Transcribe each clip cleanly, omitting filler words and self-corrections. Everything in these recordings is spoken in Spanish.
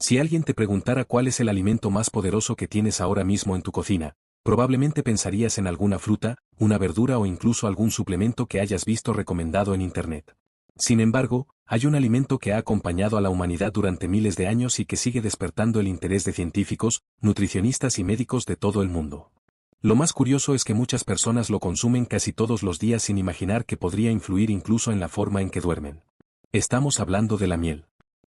Si alguien te preguntara cuál es el alimento más poderoso que tienes ahora mismo en tu cocina, probablemente pensarías en alguna fruta, una verdura o incluso algún suplemento que hayas visto recomendado en Internet. Sin embargo, hay un alimento que ha acompañado a la humanidad durante miles de años y que sigue despertando el interés de científicos, nutricionistas y médicos de todo el mundo. Lo más curioso es que muchas personas lo consumen casi todos los días sin imaginar que podría influir incluso en la forma en que duermen. Estamos hablando de la miel.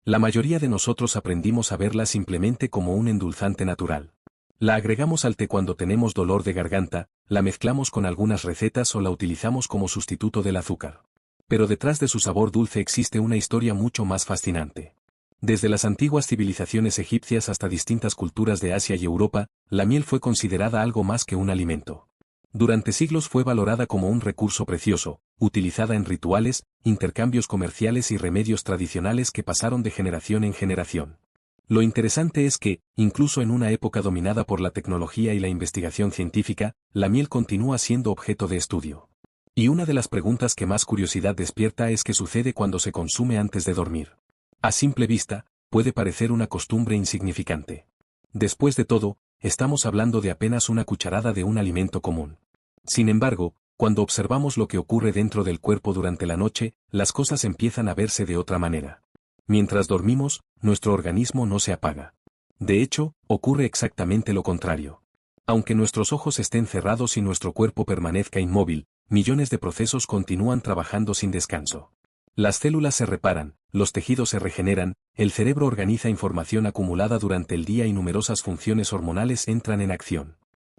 La mayoría de nosotros aprendimos a verla simplemente como un endulzante natural. La agregamos al té cuando tenemos dolor de garganta, la mezclamos con algunas recetas o la utilizamos como sustituto del azúcar. Pero detrás de su sabor dulce existe una historia mucho más fascinante. Desde las antiguas civilizaciones egipcias hasta distintas culturas de Asia y Europa, la miel fue considerada algo más que un alimento. Durante siglos fue valorada como un recurso precioso, utilizada en rituales, intercambios comerciales y remedios tradicionales que pasaron de generación en generación. Lo interesante es que, incluso en una época dominada por la tecnología y la investigación científica, la miel continúa siendo objeto de estudio. Y una de las preguntas que más curiosidad despierta es qué sucede cuando se consume antes de dormir. A simple vista, puede parecer una costumbre insignificante. Después de todo, estamos hablando de apenas una cucharada de un alimento común. Sin embargo, cuando observamos lo que ocurre dentro del cuerpo durante la noche, las cosas empiezan a verse de otra manera. Mientras dormimos, nuestro organismo no se apaga. De hecho, ocurre exactamente lo contrario. Aunque nuestros ojos estén cerrados y nuestro cuerpo permanezca inmóvil, millones de procesos continúan trabajando sin descanso. Las células se reparan, los tejidos se regeneran, el cerebro organiza información acumulada durante el día y numerosas funciones hormonales entran en acción.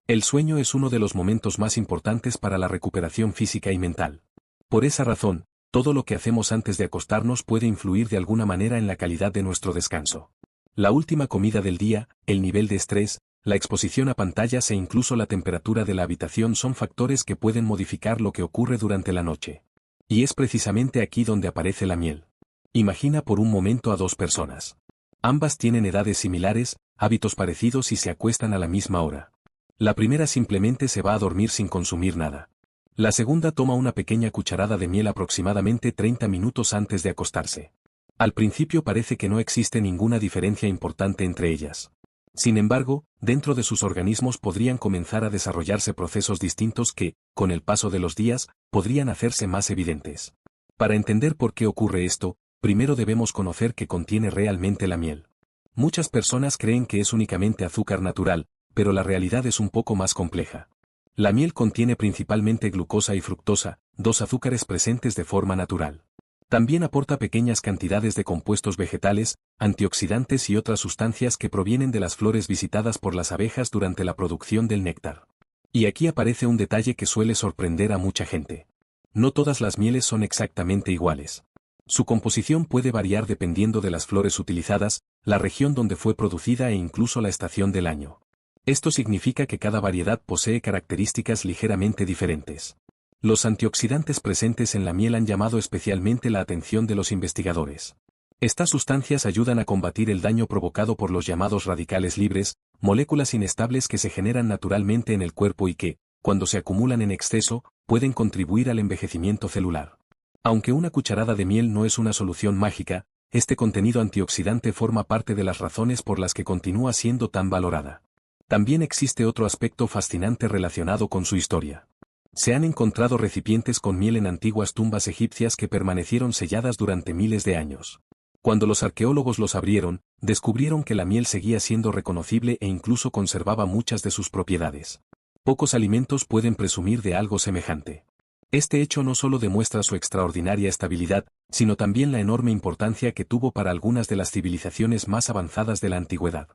El sueño es uno de los momentos más importantes para la recuperación física y mental. Por esa razón, todo lo que hacemos antes de acostarnos puede influir de alguna manera en la calidad de nuestro descanso. La última comida del día, el nivel de estrés, la exposición a pantallas e incluso la temperatura de la habitación son factores que pueden modificar lo que ocurre durante la noche. Y es precisamente aquí donde aparece la miel. Imagina por un momento a dos personas. Ambas tienen edades similares, hábitos parecidos y se acuestan a la misma hora. La primera simplemente se va a dormir sin consumir nada. La segunda toma una pequeña cucharada de miel aproximadamente 30 minutos antes de acostarse. Al principio parece que no existe ninguna diferencia importante entre ellas. Sin embargo, dentro de sus organismos podrían comenzar a desarrollarse procesos distintos que, con el paso de los días, podrían hacerse más evidentes. Para entender por qué ocurre esto, primero debemos conocer qué contiene realmente la miel. Muchas personas creen que es únicamente azúcar natural, pero la realidad es un poco más compleja. La miel contiene principalmente glucosa y fructosa, dos azúcares presentes de forma natural. También aporta pequeñas cantidades de compuestos vegetales, antioxidantes y otras sustancias que provienen de las flores visitadas por las abejas durante la producción del néctar. Y aquí aparece un detalle que suele sorprender a mucha gente. No todas las mieles son exactamente iguales. Su composición puede variar dependiendo de las flores utilizadas, la región donde fue producida e incluso la estación del año. Esto significa que cada variedad posee características ligeramente diferentes. Los antioxidantes presentes en la miel han llamado especialmente la atención de los investigadores. Estas sustancias ayudan a combatir el daño provocado por los llamados radicales libres, moléculas inestables que se generan naturalmente en el cuerpo y que, cuando se acumulan en exceso, pueden contribuir al envejecimiento celular. Aunque una cucharada de miel no es una solución mágica, este contenido antioxidante forma parte de las razones por las que continúa siendo tan valorada. También existe otro aspecto fascinante relacionado con su historia. Se han encontrado recipientes con miel en antiguas tumbas egipcias que permanecieron selladas durante miles de años. Cuando los arqueólogos los abrieron, descubrieron que la miel seguía siendo reconocible e incluso conservaba muchas de sus propiedades. Pocos alimentos pueden presumir de algo semejante. Este hecho no solo demuestra su extraordinaria estabilidad, sino también la enorme importancia que tuvo para algunas de las civilizaciones más avanzadas de la antigüedad.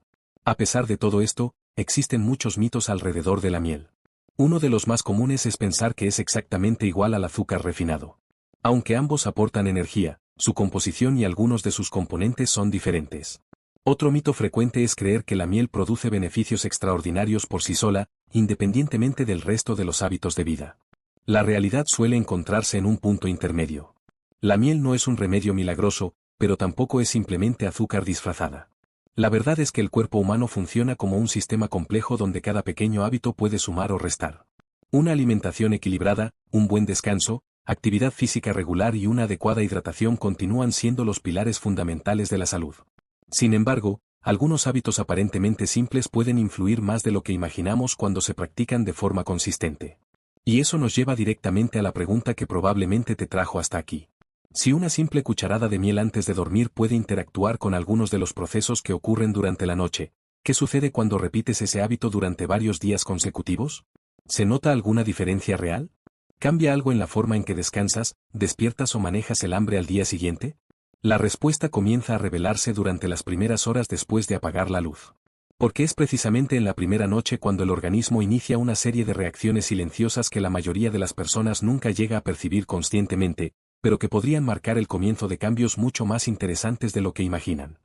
A pesar de todo esto, existen muchos mitos alrededor de la miel. Uno de los más comunes es pensar que es exactamente igual al azúcar refinado. Aunque ambos aportan energía, su composición y algunos de sus componentes son diferentes. Otro mito frecuente es creer que la miel produce beneficios extraordinarios por sí sola, independientemente del resto de los hábitos de vida. La realidad suele encontrarse en un punto intermedio. La miel no es un remedio milagroso, pero tampoco es simplemente azúcar disfrazada. La verdad es que el cuerpo humano funciona como un sistema complejo donde cada pequeño hábito puede sumar o restar. Una alimentación equilibrada, un buen descanso, actividad física regular y una adecuada hidratación continúan siendo los pilares fundamentales de la salud. Sin embargo, algunos hábitos aparentemente simples pueden influir más de lo que imaginamos cuando se practican de forma consistente. Y eso nos lleva directamente a la pregunta que probablemente te trajo hasta aquí. Si una simple cucharada de miel antes de dormir puede interactuar con algunos de los procesos que ocurren durante la noche, ¿qué sucede cuando repites ese hábito durante varios días consecutivos? ¿Se nota alguna diferencia real? ¿Cambia algo en la forma en que descansas, despiertas o manejas el hambre al día siguiente? La respuesta comienza a revelarse durante las primeras horas después de apagar la luz. Porque es precisamente en la primera noche cuando el organismo inicia una serie de reacciones silenciosas que la mayoría de las personas nunca llega a percibir conscientemente, pero que podrían marcar el comienzo de cambios mucho más interesantes de lo que imaginan.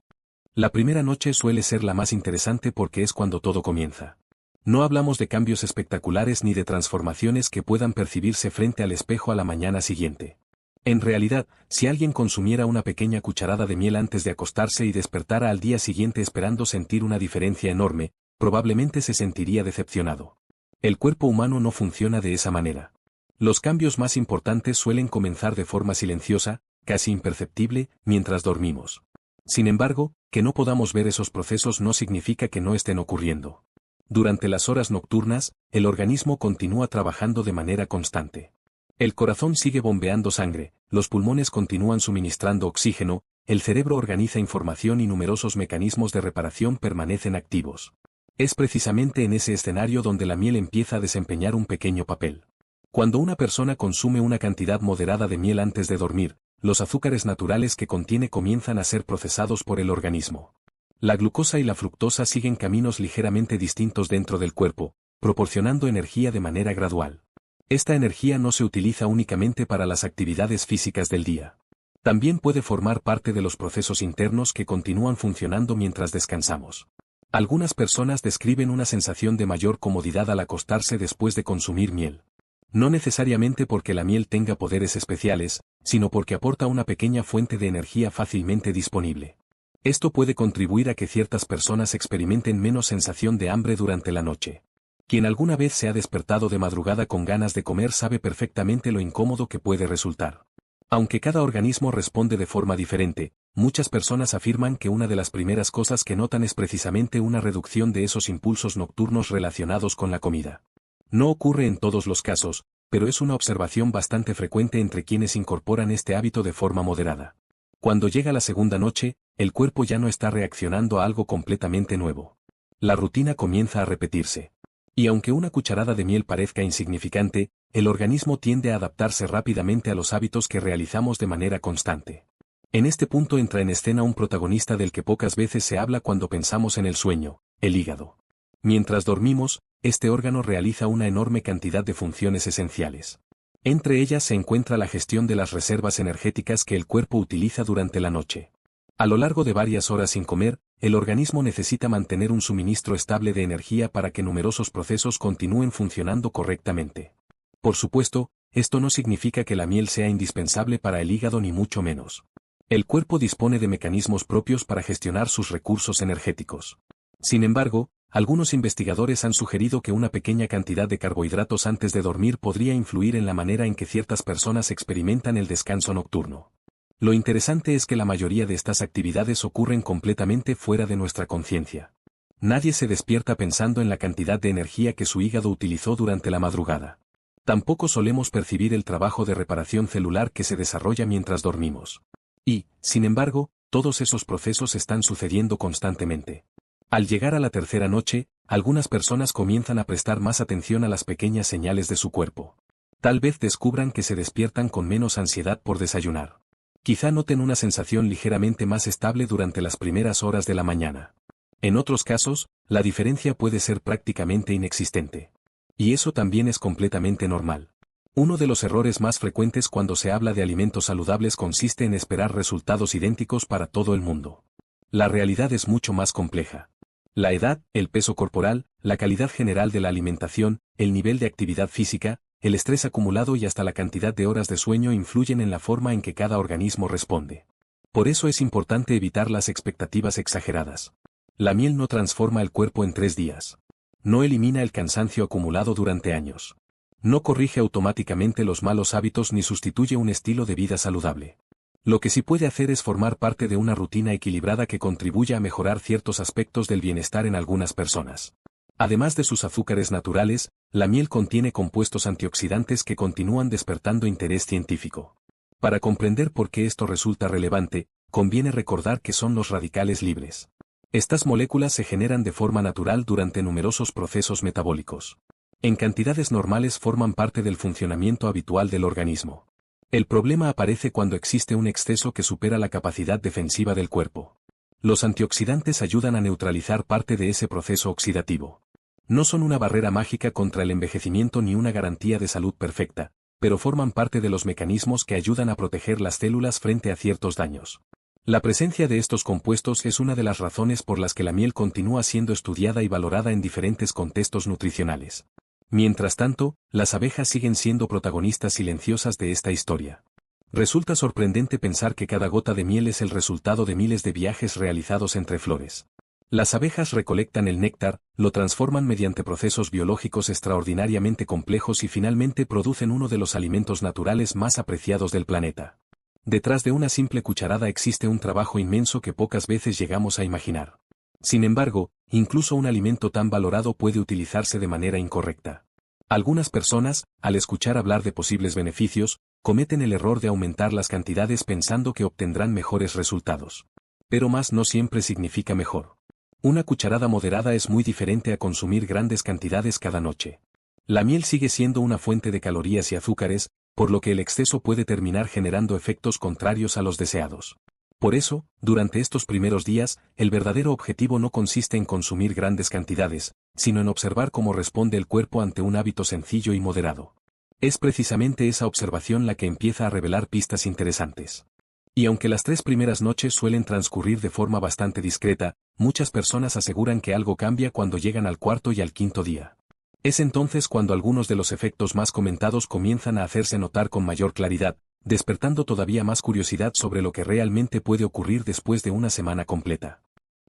La primera noche suele ser la más interesante porque es cuando todo comienza. No hablamos de cambios espectaculares ni de transformaciones que puedan percibirse frente al espejo a la mañana siguiente. En realidad, si alguien consumiera una pequeña cucharada de miel antes de acostarse y despertara al día siguiente esperando sentir una diferencia enorme, probablemente se sentiría decepcionado. El cuerpo humano no funciona de esa manera. Los cambios más importantes suelen comenzar de forma silenciosa, casi imperceptible, mientras dormimos. Sin embargo, que no podamos ver esos procesos no significa que no estén ocurriendo. Durante las horas nocturnas, el organismo continúa trabajando de manera constante. El corazón sigue bombeando sangre, los pulmones continúan suministrando oxígeno, el cerebro organiza información y numerosos mecanismos de reparación permanecen activos. Es precisamente en ese escenario donde la miel empieza a desempeñar un pequeño papel. Cuando una persona consume una cantidad moderada de miel antes de dormir, los azúcares naturales que contiene comienzan a ser procesados por el organismo. La glucosa y la fructosa siguen caminos ligeramente distintos dentro del cuerpo, proporcionando energía de manera gradual. Esta energía no se utiliza únicamente para las actividades físicas del día. También puede formar parte de los procesos internos que continúan funcionando mientras descansamos. Algunas personas describen una sensación de mayor comodidad al acostarse después de consumir miel. No necesariamente porque la miel tenga poderes especiales, sino porque aporta una pequeña fuente de energía fácilmente disponible. Esto puede contribuir a que ciertas personas experimenten menos sensación de hambre durante la noche. Quien alguna vez se ha despertado de madrugada con ganas de comer sabe perfectamente lo incómodo que puede resultar. Aunque cada organismo responde de forma diferente, muchas personas afirman que una de las primeras cosas que notan es precisamente una reducción de esos impulsos nocturnos relacionados con la comida. No ocurre en todos los casos, pero es una observación bastante frecuente entre quienes incorporan este hábito de forma moderada. Cuando llega la segunda noche, el cuerpo ya no está reaccionando a algo completamente nuevo. La rutina comienza a repetirse. Y aunque una cucharada de miel parezca insignificante, el organismo tiende a adaptarse rápidamente a los hábitos que realizamos de manera constante. En este punto entra en escena un protagonista del que pocas veces se habla cuando pensamos en el sueño, el hígado. Mientras dormimos, este órgano realiza una enorme cantidad de funciones esenciales. Entre ellas se encuentra la gestión de las reservas energéticas que el cuerpo utiliza durante la noche. A lo largo de varias horas sin comer, el organismo necesita mantener un suministro estable de energía para que numerosos procesos continúen funcionando correctamente. Por supuesto, esto no significa que la miel sea indispensable para el hígado ni mucho menos. El cuerpo dispone de mecanismos propios para gestionar sus recursos energéticos. Sin embargo, algunos investigadores han sugerido que una pequeña cantidad de carbohidratos antes de dormir podría influir en la manera en que ciertas personas experimentan el descanso nocturno. Lo interesante es que la mayoría de estas actividades ocurren completamente fuera de nuestra conciencia. Nadie se despierta pensando en la cantidad de energía que su hígado utilizó durante la madrugada. Tampoco solemos percibir el trabajo de reparación celular que se desarrolla mientras dormimos. Y, sin embargo, todos esos procesos están sucediendo constantemente. Al llegar a la tercera noche, algunas personas comienzan a prestar más atención a las pequeñas señales de su cuerpo. Tal vez descubran que se despiertan con menos ansiedad por desayunar. Quizá noten una sensación ligeramente más estable durante las primeras horas de la mañana. En otros casos, la diferencia puede ser prácticamente inexistente. Y eso también es completamente normal. Uno de los errores más frecuentes cuando se habla de alimentos saludables consiste en esperar resultados idénticos para todo el mundo. La realidad es mucho más compleja. La edad, el peso corporal, la calidad general de la alimentación, el nivel de actividad física, el estrés acumulado y hasta la cantidad de horas de sueño influyen en la forma en que cada organismo responde. Por eso es importante evitar las expectativas exageradas. La miel no transforma el cuerpo en 3 días. No elimina el cansancio acumulado durante años. No corrige automáticamente los malos hábitos ni sustituye un estilo de vida saludable. Lo que sí puede hacer es formar parte de una rutina equilibrada que contribuya a mejorar ciertos aspectos del bienestar en algunas personas. Además de sus azúcares naturales, la miel contiene compuestos antioxidantes que continúan despertando interés científico. Para comprender por qué esto resulta relevante, conviene recordar que son los radicales libres. Estas moléculas se generan de forma natural durante numerosos procesos metabólicos. En cantidades normales forman parte del funcionamiento habitual del organismo. El problema aparece cuando existe un exceso que supera la capacidad defensiva del cuerpo. Los antioxidantes ayudan a neutralizar parte de ese proceso oxidativo. No son una barrera mágica contra el envejecimiento ni una garantía de salud perfecta, pero forman parte de los mecanismos que ayudan a proteger las células frente a ciertos daños. La presencia de estos compuestos es una de las razones por las que la miel continúa siendo estudiada y valorada en diferentes contextos nutricionales. Mientras tanto, las abejas siguen siendo protagonistas silenciosas de esta historia. Resulta sorprendente pensar que cada gota de miel es el resultado de miles de viajes realizados entre flores. Las abejas recolectan el néctar, lo transforman mediante procesos biológicos extraordinariamente complejos y finalmente producen uno de los alimentos naturales más apreciados del planeta. Detrás de una simple cucharada existe un trabajo inmenso que pocas veces llegamos a imaginar. Sin embargo, incluso un alimento tan valorado puede utilizarse de manera incorrecta. Algunas personas, al escuchar hablar de posibles beneficios, cometen el error de aumentar las cantidades pensando que obtendrán mejores resultados. Pero más no siempre significa mejor. Una cucharada moderada es muy diferente a consumir grandes cantidades cada noche. La miel sigue siendo una fuente de calorías y azúcares, por lo que el exceso puede terminar generando efectos contrarios a los deseados. Por eso, durante estos primeros días, el verdadero objetivo no consiste en consumir grandes cantidades, sino en observar cómo responde el cuerpo ante un hábito sencillo y moderado. Es precisamente esa observación la que empieza a revelar pistas interesantes. Y aunque las 3 primeras noches suelen transcurrir de forma bastante discreta, muchas personas aseguran que algo cambia cuando llegan al 4.º y al 5.º día. Es entonces cuando algunos de los efectos más comentados comienzan a hacerse notar con mayor claridad, despertando todavía más curiosidad sobre lo que realmente puede ocurrir después de una semana completa.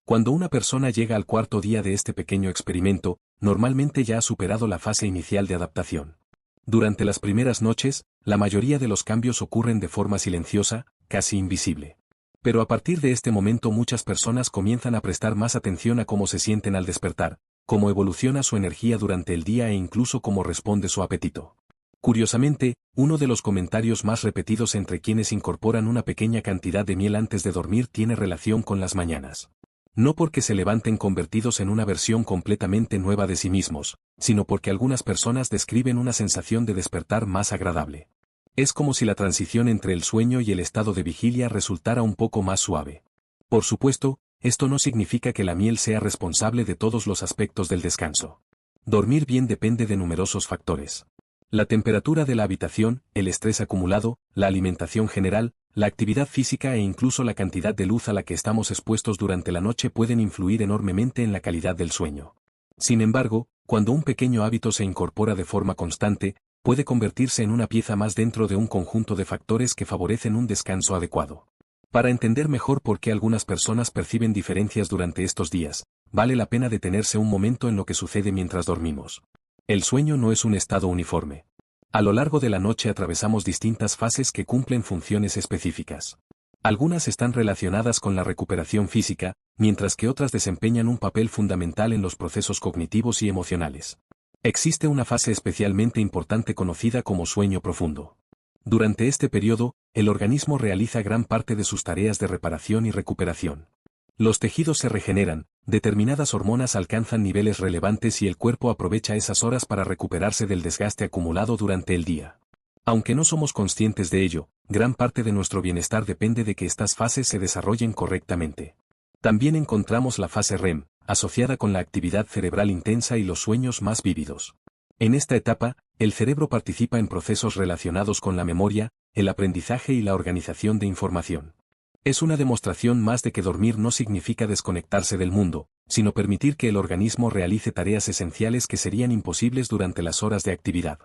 Cuando una persona llega al 4.º día de este pequeño experimento, normalmente ya ha superado la fase inicial de adaptación. Durante las primeras noches, la mayoría de los cambios ocurren de forma silenciosa, casi invisible. Pero a partir de este momento muchas personas comienzan a prestar más atención a cómo se sienten al despertar, cómo evoluciona su energía durante el día e incluso cómo responde su apetito. Curiosamente, uno de los comentarios más repetidos entre quienes incorporan una pequeña cantidad de miel antes de dormir tiene relación con las mañanas. No porque se levanten convertidos en una versión completamente nueva de sí mismos, sino porque algunas personas describen una sensación de despertar más agradable. Es como si la transición entre el sueño y el estado de vigilia resultara un poco más suave. Por supuesto, esto no significa que la miel sea responsable de todos los aspectos del descanso. Dormir bien depende de numerosos factores. La temperatura de la habitación, el estrés acumulado, la alimentación general, la actividad física e incluso la cantidad de luz a la que estamos expuestos durante la noche pueden influir enormemente en la calidad del sueño. Sin embargo, cuando un pequeño hábito se incorpora de forma constante, puede convertirse en una pieza más dentro de un conjunto de factores que favorecen un descanso adecuado. Para entender mejor por qué algunas personas perciben diferencias durante estos días, vale la pena detenerse un momento en lo que sucede mientras dormimos. El sueño no es un estado uniforme. A lo largo de la noche atravesamos distintas fases que cumplen funciones específicas. Algunas están relacionadas con la recuperación física, mientras que otras desempeñan un papel fundamental en los procesos cognitivos y emocionales. Existe una fase especialmente importante conocida como sueño profundo. Durante este periodo, el organismo realiza gran parte de sus tareas de reparación y recuperación. Los tejidos se regeneran, determinadas hormonas alcanzan niveles relevantes y el cuerpo aprovecha esas horas para recuperarse del desgaste acumulado durante el día. Aunque no somos conscientes de ello, gran parte de nuestro bienestar depende de que estas fases se desarrollen correctamente. También encontramos la fase REM, asociada con la actividad cerebral intensa y los sueños más vívidos. En esta etapa, el cerebro participa en procesos relacionados con la memoria, el aprendizaje y la organización de información. Es una demostración más de que dormir no significa desconectarse del mundo, sino permitir que el organismo realice tareas esenciales que serían imposibles durante las horas de actividad.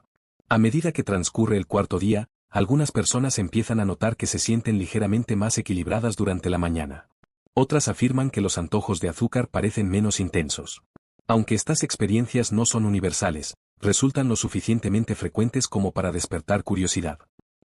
A medida que transcurre el 4.º día, algunas personas empiezan a notar que se sienten ligeramente más equilibradas durante la mañana. Otras afirman que los antojos de azúcar parecen menos intensos. Aunque estas experiencias no son universales, resultan lo suficientemente frecuentes como para despertar curiosidad.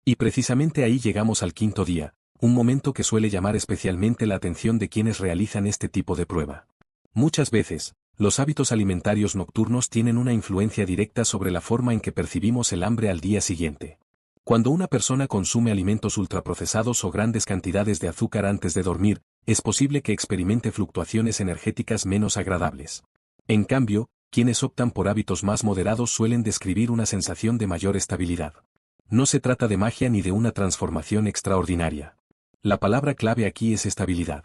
Y precisamente ahí llegamos al 5.º día, un momento que suele llamar especialmente la atención de quienes realizan este tipo de prueba. Muchas veces, los hábitos alimentarios nocturnos tienen una influencia directa sobre la forma en que percibimos el hambre al día siguiente. Cuando una persona consume alimentos ultraprocesados o grandes cantidades de azúcar antes de dormir, es posible que experimente fluctuaciones energéticas menos agradables. En cambio, quienes optan por hábitos más moderados suelen describir una sensación de mayor estabilidad. No se trata de magia ni de una transformación extraordinaria. La palabra clave aquí es estabilidad.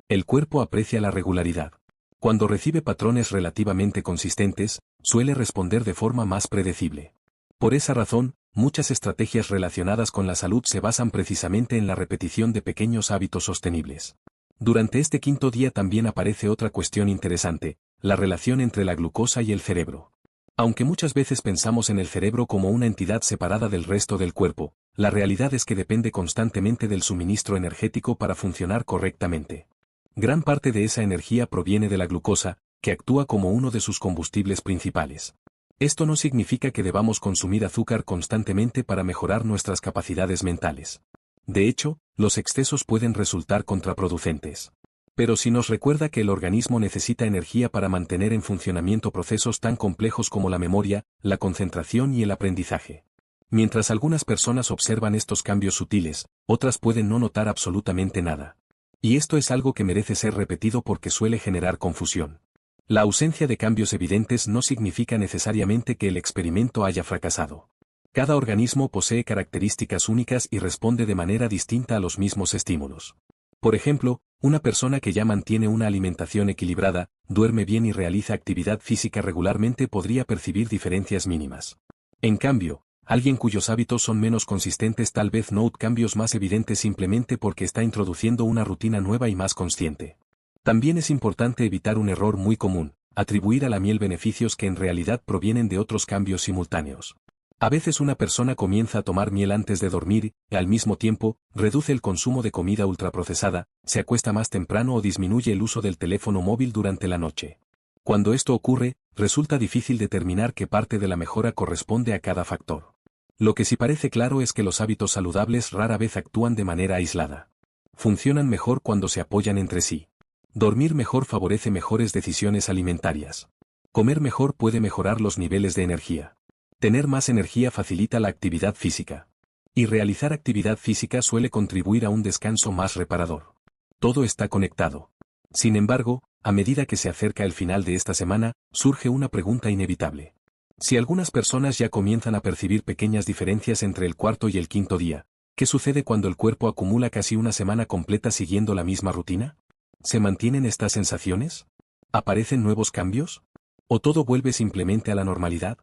El cuerpo aprecia la regularidad. Cuando recibe patrones relativamente consistentes, suele responder de forma más predecible. Por esa razón, muchas estrategias relacionadas con la salud se basan precisamente en la repetición de pequeños hábitos sostenibles. Durante este quinto día también aparece otra cuestión interesante, la relación entre la glucosa y el cerebro. Aunque muchas veces pensamos en el cerebro como una entidad separada del resto del cuerpo, la realidad es que depende constantemente del suministro energético para funcionar correctamente. Gran parte de esa energía proviene de la glucosa, que actúa como uno de sus combustibles principales. Esto no significa que debamos consumir azúcar constantemente para mejorar nuestras capacidades mentales. De hecho, los excesos pueden resultar contraproducentes. Pero si nos recuerda que el organismo necesita energía para mantener en funcionamiento procesos tan complejos como la memoria, la concentración y el aprendizaje. Mientras algunas personas observan estos cambios sutiles, otras pueden no notar absolutamente nada. Y esto es algo que merece ser repetido porque suele generar confusión. La ausencia de cambios evidentes no significa necesariamente que el experimento haya fracasado. Cada organismo posee características únicas y responde de manera distinta a los mismos estímulos. Por ejemplo, una persona que ya mantiene una alimentación equilibrada, duerme bien y realiza actividad física regularmente podría percibir diferencias mínimas. En cambio, alguien cuyos hábitos son menos consistentes tal vez note cambios más evidentes simplemente porque está introduciendo una rutina nueva y más consciente. También es importante evitar un error muy común, atribuir a la miel beneficios que en realidad provienen de otros cambios simultáneos. A veces una persona comienza a tomar miel antes de dormir y, al mismo tiempo, reduce el consumo de comida ultraprocesada, se acuesta más temprano o disminuye el uso del teléfono móvil durante la noche. Cuando esto ocurre, resulta difícil determinar qué parte de la mejora corresponde a cada factor. Lo que sí parece claro es que los hábitos saludables rara vez actúan de manera aislada. Funcionan mejor cuando se apoyan entre sí. Dormir mejor favorece mejores decisiones alimentarias. Comer mejor puede mejorar los niveles de energía. Tener más energía facilita la actividad física. Y realizar actividad física suele contribuir a un descanso más reparador. Todo está conectado. Sin embargo, a medida que se acerca el final de esta semana, surge una pregunta inevitable. Si algunas personas ya comienzan a percibir pequeñas diferencias entre el cuarto y el quinto día, ¿qué sucede cuando el cuerpo acumula casi una semana completa siguiendo la misma rutina? ¿Se mantienen estas sensaciones? ¿Aparecen nuevos cambios? ¿O todo vuelve simplemente a la normalidad?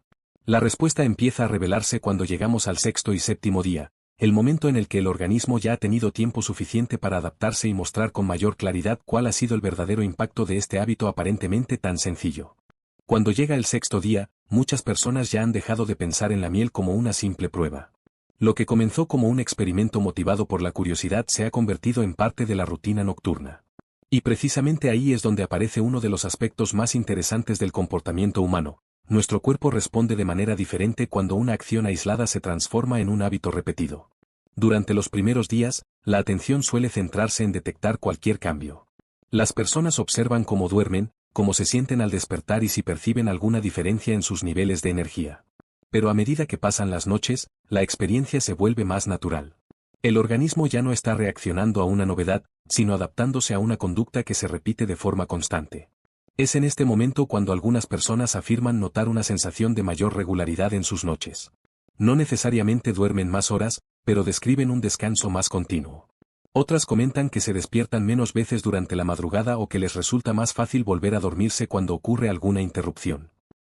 La respuesta empieza a revelarse cuando llegamos al sexto y séptimo día, el momento en el que el organismo ya ha tenido tiempo suficiente para adaptarse y mostrar con mayor claridad cuál ha sido el verdadero impacto de este hábito aparentemente tan sencillo. Cuando llega el sexto día, muchas personas ya han dejado de pensar en la miel como una simple prueba. Lo que comenzó como un experimento motivado por la curiosidad se ha convertido en parte de la rutina nocturna. Y precisamente ahí es donde aparece uno de los aspectos más interesantes del comportamiento humano. Nuestro cuerpo responde de manera diferente cuando una acción aislada se transforma en un hábito repetido. Durante los primeros días, la atención suele centrarse en detectar cualquier cambio. Las personas observan cómo duermen, cómo se sienten al despertar y si perciben alguna diferencia en sus niveles de energía. Pero a medida que pasan las noches, la experiencia se vuelve más natural. El organismo ya no está reaccionando a una novedad, sino adaptándose a una conducta que se repite de forma constante. Es en este momento cuando algunas personas afirman notar una sensación de mayor regularidad en sus noches. No necesariamente duermen más horas, pero describen un descanso más continuo. Otras comentan que se despiertan menos veces durante la madrugada o que les resulta más fácil volver a dormirse cuando ocurre alguna interrupción.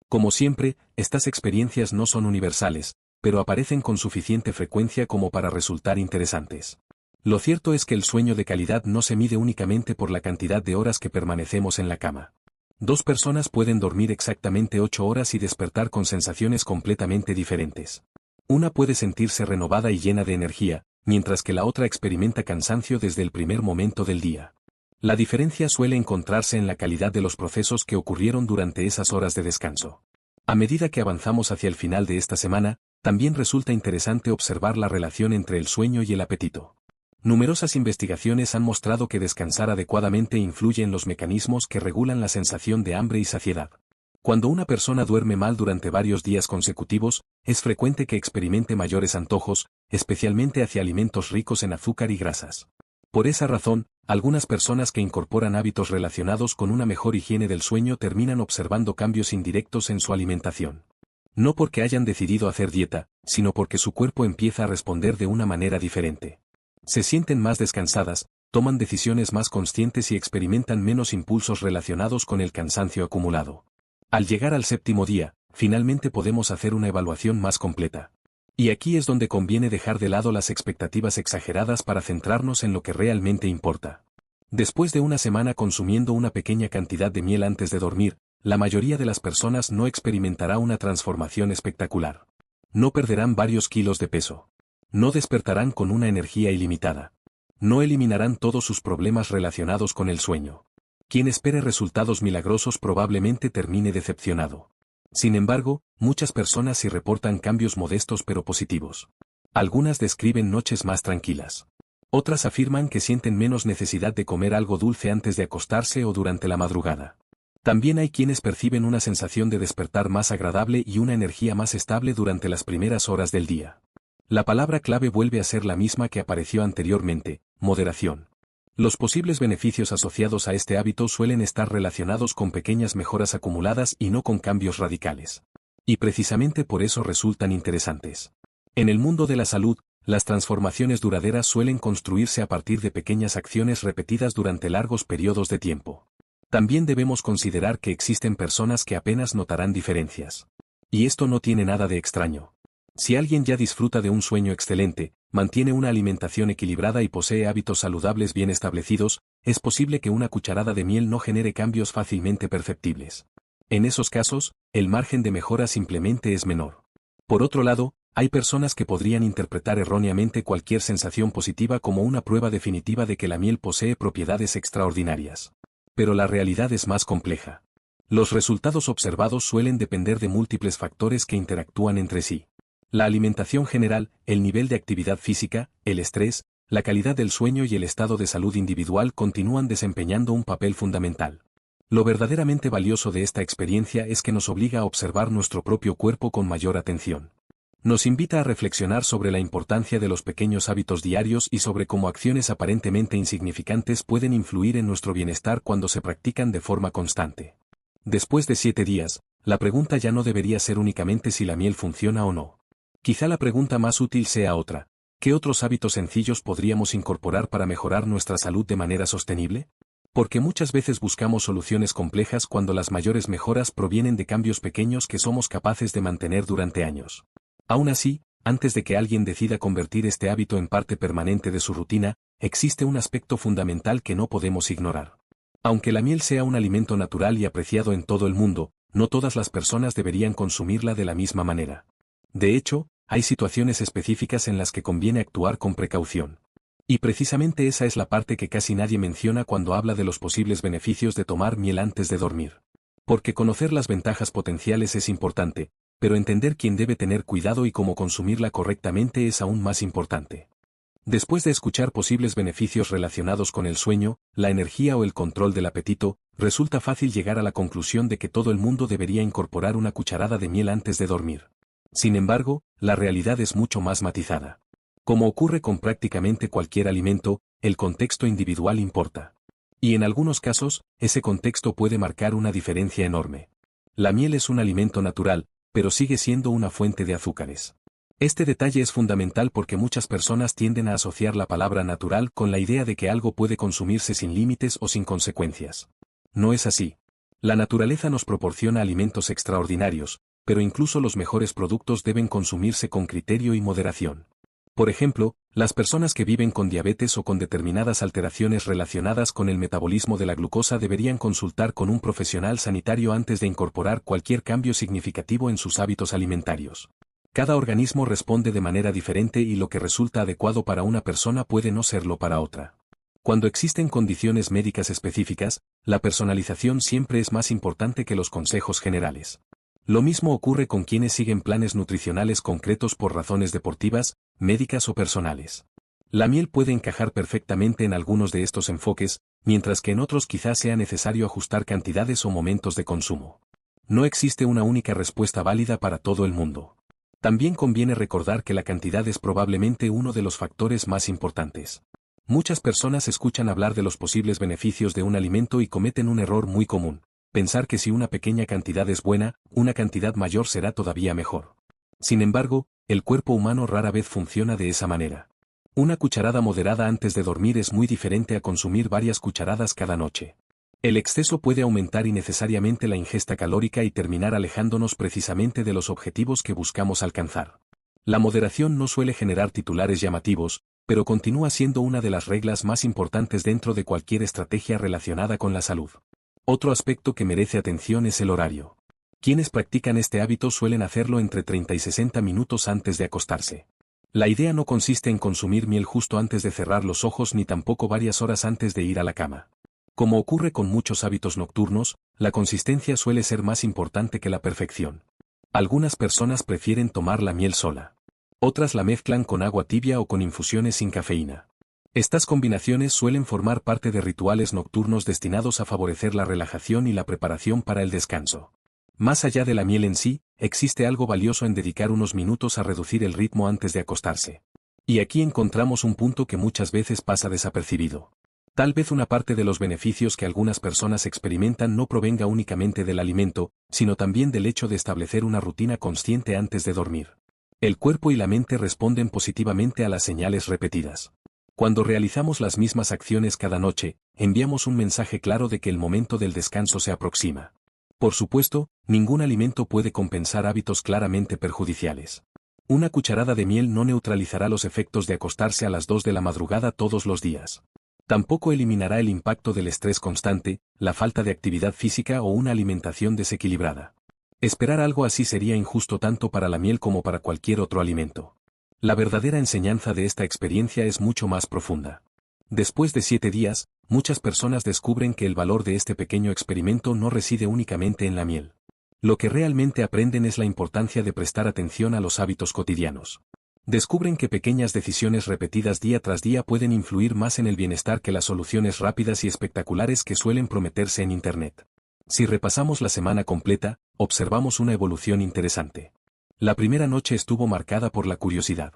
Como siempre, estas experiencias no son universales, pero aparecen con suficiente frecuencia como para resultar interesantes. Lo cierto es que el sueño de calidad no se mide únicamente por la cantidad de horas que permanecemos en la cama. Dos personas pueden dormir exactamente 8 horas y despertar con sensaciones completamente diferentes. Una puede sentirse renovada y llena de energía, mientras que la otra experimenta cansancio desde el primer momento del día. La diferencia suele encontrarse en la calidad de los procesos que ocurrieron durante esas horas de descanso. A medida que avanzamos hacia el final de esta semana, también resulta interesante observar la relación entre el sueño y el apetito. Numerosas investigaciones han mostrado que descansar adecuadamente influye en los mecanismos que regulan la sensación de hambre y saciedad. Cuando una persona duerme mal durante varios días consecutivos, es frecuente que experimente mayores antojos, especialmente hacia alimentos ricos en azúcar y grasas. Por esa razón, algunas personas que incorporan hábitos relacionados con una mejor higiene del sueño terminan observando cambios indirectos en su alimentación. No porque hayan decidido hacer dieta, sino porque su cuerpo empieza a responder de una manera diferente. Se sienten más descansadas, toman decisiones más conscientes y experimentan menos impulsos relacionados con el cansancio acumulado. Al llegar al séptimo día, finalmente podemos hacer una evaluación más completa. Y aquí es donde conviene dejar de lado las expectativas exageradas para centrarnos en lo que realmente importa. Después de una semana consumiendo una pequeña cantidad de miel antes de dormir, la mayoría de las personas no experimentará una transformación espectacular. No perderán varios kilos de peso. No despertarán con una energía ilimitada. No eliminarán todos sus problemas relacionados con el sueño. Quien espere resultados milagrosos probablemente termine decepcionado. Sin embargo, muchas personas sí reportan cambios modestos pero positivos. Algunas describen noches más tranquilas. Otras afirman que sienten menos necesidad de comer algo dulce antes de acostarse o durante la madrugada. También hay quienes perciben una sensación de despertar más agradable y una energía más estable durante las primeras horas del día. La palabra clave vuelve a ser la misma que apareció anteriormente: moderación. Los posibles beneficios asociados a este hábito suelen estar relacionados con pequeñas mejoras acumuladas y no con cambios radicales. Y precisamente por eso resultan interesantes. En el mundo de la salud, las transformaciones duraderas suelen construirse a partir de pequeñas acciones repetidas durante largos periodos de tiempo. También debemos considerar que existen personas que apenas notarán diferencias. Y esto no tiene nada de extraño. Si alguien ya disfruta de un sueño excelente, mantiene una alimentación equilibrada y posee hábitos saludables bien establecidos, es posible que una cucharada de miel no genere cambios fácilmente perceptibles. En esos casos, el margen de mejora simplemente es menor. Por otro lado, hay personas que podrían interpretar erróneamente cualquier sensación positiva como una prueba definitiva de que la miel posee propiedades extraordinarias. Pero la realidad es más compleja. Los resultados observados suelen depender de múltiples factores que interactúan entre sí. La alimentación general, el nivel de actividad física, el estrés, la calidad del sueño y el estado de salud individual continúan desempeñando un papel fundamental. Lo verdaderamente valioso de esta experiencia es que nos obliga a observar nuestro propio cuerpo con mayor atención. Nos invita a reflexionar sobre la importancia de los pequeños hábitos diarios y sobre cómo acciones aparentemente insignificantes pueden influir en nuestro bienestar cuando se practican de forma constante. Después de 7 días, la pregunta ya no debería ser únicamente si la miel funciona o no. Quizá la pregunta más útil sea otra: ¿qué otros hábitos sencillos podríamos incorporar para mejorar nuestra salud de manera sostenible? Porque muchas veces buscamos soluciones complejas cuando las mayores mejoras provienen de cambios pequeños que somos capaces de mantener durante años. Aún así, antes de que alguien decida convertir este hábito en parte permanente de su rutina, existe un aspecto fundamental que no podemos ignorar. Aunque la miel sea un alimento natural y apreciado en todo el mundo, no todas las personas deberían consumirla de la misma manera. De hecho, hay situaciones específicas en las que conviene actuar con precaución. Y precisamente esa es la parte que casi nadie menciona cuando habla de los posibles beneficios de tomar miel antes de dormir. Porque conocer las ventajas potenciales es importante, pero entender quién debe tener cuidado y cómo consumirla correctamente es aún más importante. Después de escuchar posibles beneficios relacionados con el sueño, la energía o el control del apetito, resulta fácil llegar a la conclusión de que todo el mundo debería incorporar una cucharada de miel antes de dormir. Sin embargo, la realidad es mucho más matizada. Como ocurre con prácticamente cualquier alimento, el contexto individual importa. Y en algunos casos, ese contexto puede marcar una diferencia enorme. La miel es un alimento natural, pero sigue siendo una fuente de azúcares. Este detalle es fundamental porque muchas personas tienden a asociar la palabra natural con la idea de que algo puede consumirse sin límites o sin consecuencias. No es así. La naturaleza nos proporciona alimentos extraordinarios, pero incluso los mejores productos deben consumirse con criterio y moderación. Por ejemplo, las personas que viven con diabetes o con determinadas alteraciones relacionadas con el metabolismo de la glucosa deberían consultar con un profesional sanitario antes de incorporar cualquier cambio significativo en sus hábitos alimentarios. Cada organismo responde de manera diferente y lo que resulta adecuado para una persona puede no serlo para otra. Cuando existen condiciones médicas específicas, la personalización siempre es más importante que los consejos generales. Lo mismo ocurre con quienes siguen planes nutricionales concretos por razones deportivas, médicas o personales. La miel puede encajar perfectamente en algunos de estos enfoques, mientras que en otros quizás sea necesario ajustar cantidades o momentos de consumo. No existe una única respuesta válida para todo el mundo. También conviene recordar que la cantidad es probablemente uno de los factores más importantes. Muchas personas escuchan hablar de los posibles beneficios de un alimento y cometen un error muy común: pensar que si una pequeña cantidad es buena, una cantidad mayor será todavía mejor. Sin embargo, el cuerpo humano rara vez funciona de esa manera. Una cucharada moderada antes de dormir es muy diferente a consumir varias cucharadas cada noche. El exceso puede aumentar innecesariamente la ingesta calórica y terminar alejándonos precisamente de los objetivos que buscamos alcanzar. La moderación no suele generar titulares llamativos, pero continúa siendo una de las reglas más importantes dentro de cualquier estrategia relacionada con la salud. Otro aspecto que merece atención es el horario. Quienes practican este hábito suelen hacerlo entre 30 y 60 minutos antes de acostarse. La idea no consiste en consumir miel justo antes de cerrar los ojos ni tampoco varias horas antes de ir a la cama. Como ocurre con muchos hábitos nocturnos, la consistencia suele ser más importante que la perfección. Algunas personas prefieren tomar la miel sola. Otras la mezclan con agua tibia o con infusiones sin cafeína. Estas combinaciones suelen formar parte de rituales nocturnos destinados a favorecer la relajación y la preparación para el descanso. Más allá de la miel en sí, existe algo valioso en dedicar unos minutos a reducir el ritmo antes de acostarse. Y aquí encontramos un punto que muchas veces pasa desapercibido. Tal vez una parte de los beneficios que algunas personas experimentan no provenga únicamente del alimento, sino también del hecho de establecer una rutina consciente antes de dormir. El cuerpo y la mente responden positivamente a las señales repetidas. Cuando realizamos las mismas acciones cada noche, enviamos un mensaje claro de que el momento del descanso se aproxima. Por supuesto, ningún alimento puede compensar hábitos claramente perjudiciales. Una cucharada de miel no neutralizará los efectos de acostarse a las 2 de la madrugada todos los días. Tampoco eliminará el impacto del estrés constante, la falta de actividad física o una alimentación desequilibrada. Esperar algo así sería injusto tanto para la miel como para cualquier otro alimento. La verdadera enseñanza de esta experiencia es mucho más profunda. Después de 7 días, muchas personas descubren que el valor de este pequeño experimento no reside únicamente en la miel. Lo que realmente aprenden es la importancia de prestar atención a los hábitos cotidianos. Descubren que pequeñas decisiones repetidas día tras día pueden influir más en el bienestar que las soluciones rápidas y espectaculares que suelen prometerse en Internet. Si repasamos la semana completa, observamos una evolución interesante. La primera noche estuvo marcada por la curiosidad.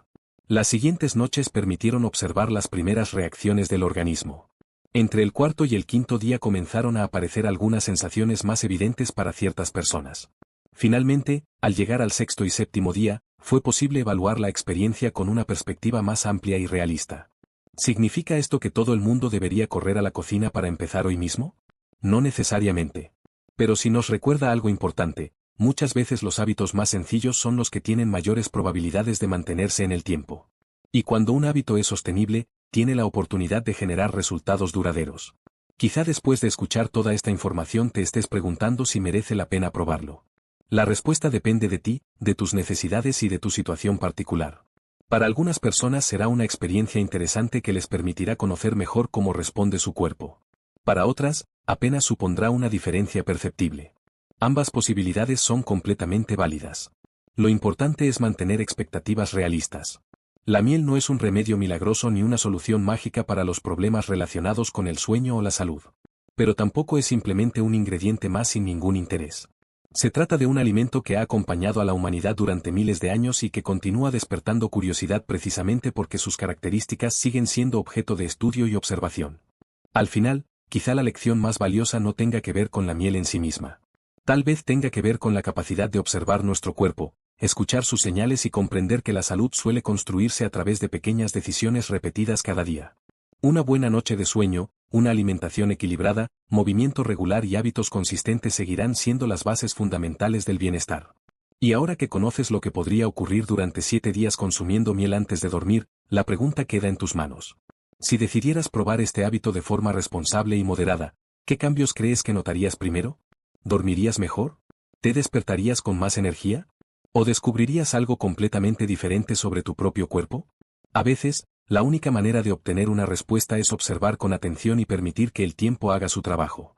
Las siguientes noches permitieron observar las primeras reacciones del organismo. Entre el cuarto y el quinto día comenzaron a aparecer algunas sensaciones más evidentes para ciertas personas. Finalmente, al llegar al sexto y séptimo día, fue posible evaluar la experiencia con una perspectiva más amplia y realista. ¿Significa esto que todo el mundo debería correr a la cocina para empezar hoy mismo? No necesariamente. Pero si nos recuerda algo importante, muchas veces los hábitos más sencillos son los que tienen mayores probabilidades de mantenerse en el tiempo. Y cuando un hábito es sostenible, tiene la oportunidad de generar resultados duraderos. Quizá después de escuchar toda esta información te estés preguntando si merece la pena probarlo. La respuesta depende de ti, de tus necesidades y de tu situación particular. Para algunas personas será una experiencia interesante que les permitirá conocer mejor cómo responde su cuerpo. Para otras, apenas supondrá una diferencia perceptible. Ambas posibilidades son completamente válidas. Lo importante es mantener expectativas realistas. La miel no es un remedio milagroso ni una solución mágica para los problemas relacionados con el sueño o la salud. Pero tampoco es simplemente un ingrediente más sin ningún interés. Se trata de un alimento que ha acompañado a la humanidad durante miles de años y que continúa despertando curiosidad precisamente porque sus características siguen siendo objeto de estudio y observación. Al final, quizá la lección más valiosa no tenga que ver con la miel en sí misma. Tal vez tenga que ver con la capacidad de observar nuestro cuerpo, escuchar sus señales y comprender que la salud suele construirse a través de pequeñas decisiones repetidas cada día. Una buena noche de sueño, una alimentación equilibrada, movimiento regular y hábitos consistentes seguirán siendo las bases fundamentales del bienestar. Y ahora que conoces lo que podría ocurrir durante 7 días consumiendo miel antes de dormir, la pregunta queda en tus manos. Si decidieras probar este hábito de forma responsable y moderada, ¿qué cambios crees que notarías primero? ¿Dormirías mejor? ¿Te despertarías con más energía? ¿O descubrirías algo completamente diferente sobre tu propio cuerpo? A veces, la única manera de obtener una respuesta es observar con atención y permitir que el tiempo haga su trabajo.